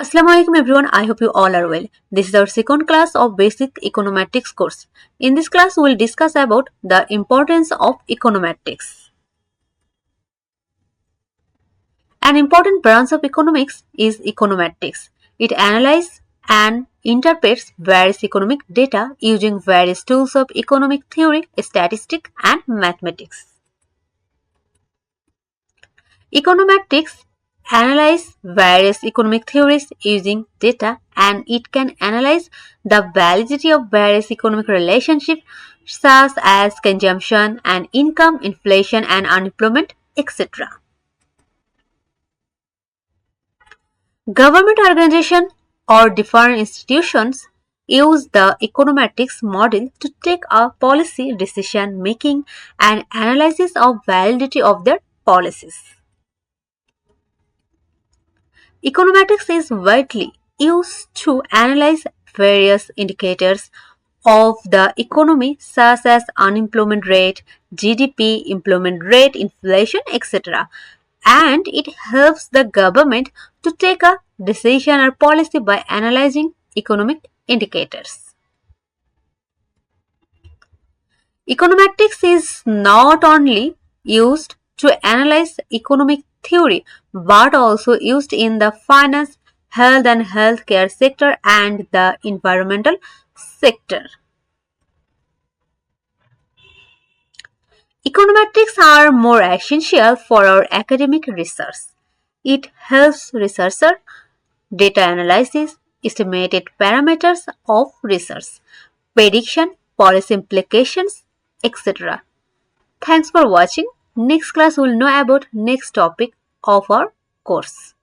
Assalamualaikum everyone, I hope you all are well. This is our second class of basic econometrics course. In this class, we will discuss about the importance of econometrics. An important branch of economics is econometrics. It analyzes and interprets various economic data using various tools of economic theory, statistics, and mathematics. Econometrics analyzes various economic theories using data, and it can analyze the validity of various economic relationships such as consumption and income, inflation and unemployment, etc. Government organizations or different institutions use the econometrics model to take a policy decision making and analysis of validity of their policies. Econometrics is widely used to analyze various indicators of the economy such as unemployment rate, GDP, employment rate, inflation, etc. And it helps the government to take a decision or policy by analyzing economic indicators. Econometrics is not only used to analyze economic theory but also used in the finance, health and healthcare sector and the environmental sector. Econometrics are more essential for our academic research. It helps researchers data analysis, estimated parameters of research, prediction, policy implications, etc. Thanks for watching. Next class we will know about next topic of our course.